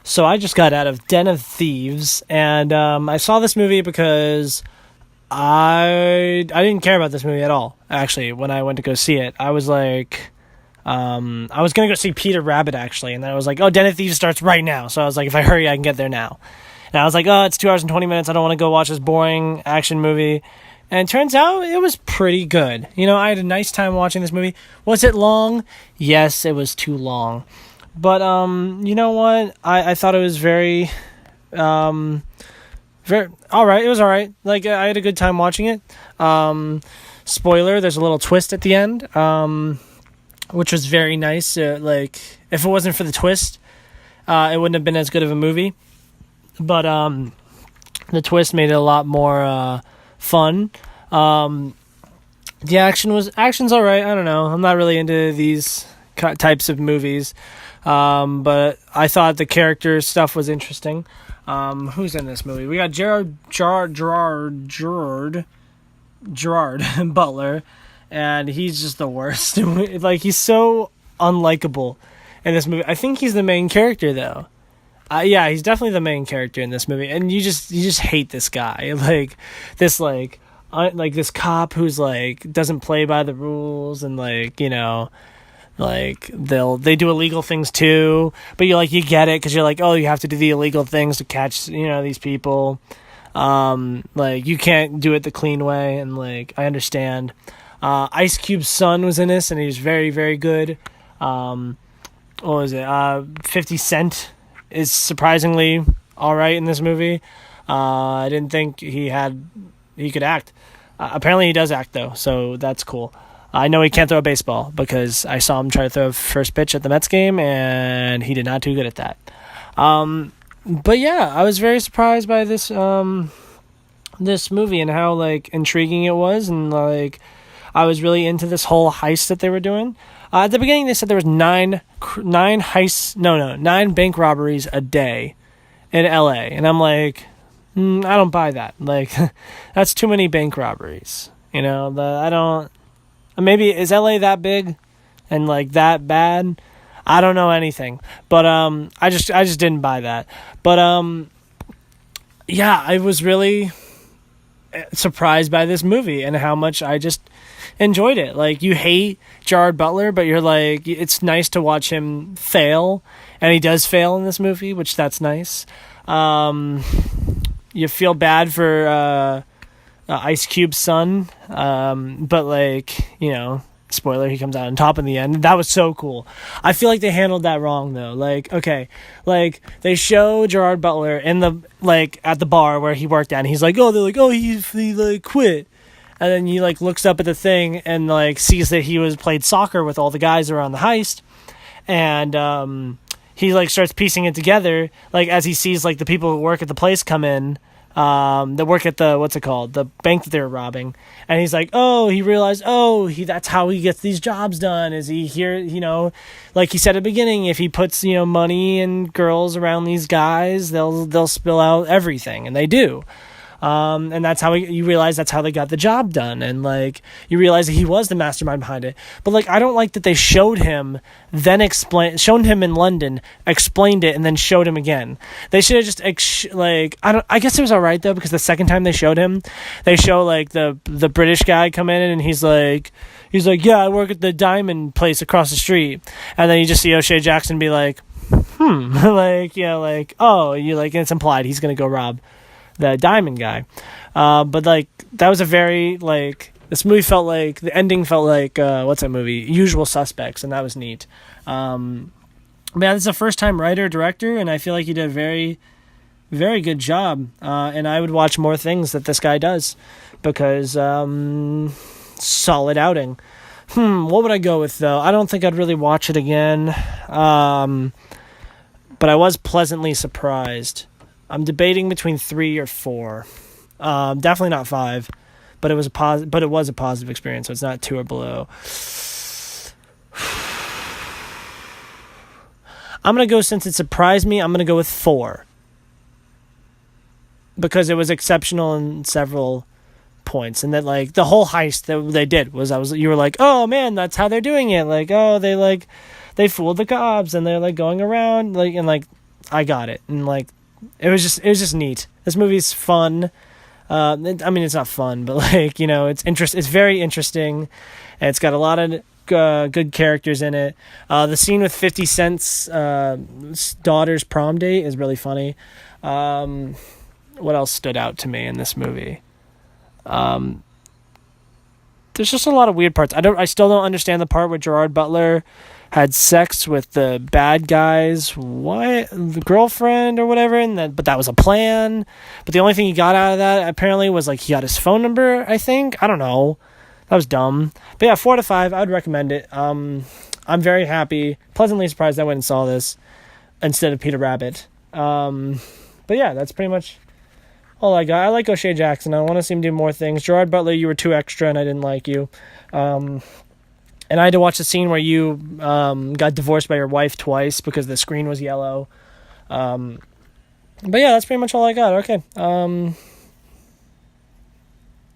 So I just got out of Den of Thieves, and I saw this movie because I didn't care about this movie at all. Actually, when I went to go see it, I was like, I was gonna go see Peter Rabbit actually, and then I was like, oh, Den of Thieves starts right now. So I was like, if I hurry, I can get there now. And I was like, oh, it's 2 hours and 20 minutes. I don't want to go watch this boring action movie. And it turns out it was pretty good. You know, I had a nice time watching this movie. Was it long? Yes, it was too long. But you know what? I thought it was very all right. It was all right. Like, I had a good time watching it. Spoiler: there's a little twist at the end, which was very nice. Like, if it wasn't for the twist, it wouldn't have been as good of a movie. But the twist made it a lot more fun. The action's all right. I don't know. I'm not really into these types of movies. But I thought the character stuff was interesting. Who's in this movie? We got Gerard Butler, and he's just the worst. Like, he's so unlikable in this movie. I think he's the main character though. Yeah, he's definitely the main character in this movie, and you just hate this guy. Like this this cop who's like doesn't play by the rules, and like, you know, like they do illegal things too, but you get it because you're like, oh, you have to do the illegal things to catch, you know, these people. Like, you can't do it the clean way, and like, I understand. Ice Cube's son was in this, and he was very, very good. What was it? 50 Cent is surprisingly all right in this movie. I didn't think he could act. Apparently he does act though, so that's cool. I know he can't throw a baseball because I saw him try to throw first pitch at the Mets game, and he did not do good at that. But yeah, I was very surprised by this this movie and how like intriguing it was, and like I was really into this whole heist that they were doing. At the beginning, they said there was nine bank robberies a day in LA, and I'm like, I don't buy that. Like, that's too many bank robberies. You know, I don't. Maybe is LA that big and like that bad? I don't know anything, but I just didn't buy that. But yeah, I was really surprised by this movie and how much I just enjoyed it. Like, you hate Gerard Butler, but you're like, it's nice to watch him fail, and he does fail in this movie, which that's nice. You feel bad for Ice Cube's son, but like, you know, spoiler, he comes out on top in the end. That was so cool. I feel like they handled that wrong though. Like, okay, like they show Gerard Butler in the, like, at the bar where he worked at, and he's like, oh, they're like, oh, he like quit, and then he like looks up at the thing and like sees that he played soccer with all the guys around the heist, and he like starts piecing it together, like as he sees like the people who work at the place come in, that work at the bank that they were robbing, and he's like, oh, he realized, that's how he gets these jobs done, is he here, you know, like he said at the beginning, if he puts, you know, money and girls around these guys, they'll spill out everything, and they do. And that's how you realize that's how they got the job done, and like you realize that he was the mastermind behind it. But like, I don't like that they showed him, then shown him in London, explained it, and then showed him again. They should have just I guess it was all right though, because the second time they showed him, they show like the British guy come in, and he's like, yeah, I work at the diamond place across the street, and then you just see O'Shea Jackson be like, like, you know, like, oh, you like, it's implied he's gonna go rob the diamond guy. But like, that was a very, like, this movie felt like, the ending felt like, what's that movie? Usual Suspects, and that was neat. Man, this is a first time writer director, and I feel like he did a very, very good job. And I would watch more things that this guy does, because solid outing. What would I go with though? I don't think I'd really watch it again. But I was pleasantly surprised. I'm debating between 3 or 4. Definitely not 5, but it was a positive experience, so it's not 2 or below. I'm gonna go, since it surprised me, I'm gonna go with 4, because it was exceptional in several points, and that like the whole heist that they did was, you were like, oh man, that's how they're doing it. Like, oh, they like they fooled the cops and they're like going around like, and like I got it, and like it was just neat. This movie's fun. I mean, it's not fun, but like, you know, it's very interesting, and it's got a lot of good characters in it. The scene with 50 Cent's daughter's prom date is really funny. What else stood out to me in this movie? There's just a lot of weird parts. I still don't understand the part where Gerard Butler had sex with the bad guy's the girlfriend or whatever, but that was a plan. But the only thing he got out of that apparently was like he got his phone number, I think. I don't know. That was dumb. But yeah, 4 out of 5. I would recommend it. I'm very happy, pleasantly surprised I went and saw this instead of Peter Rabbit. But yeah, that's pretty much all I got. I like O'Shea Jackson. I want to see him do more things. Gerard Butler, you were too extra and I didn't like you. And I had to watch the scene where you got divorced by your wife twice because the screen was yellow. But yeah, that's pretty much all I got. Okay.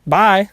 Bye.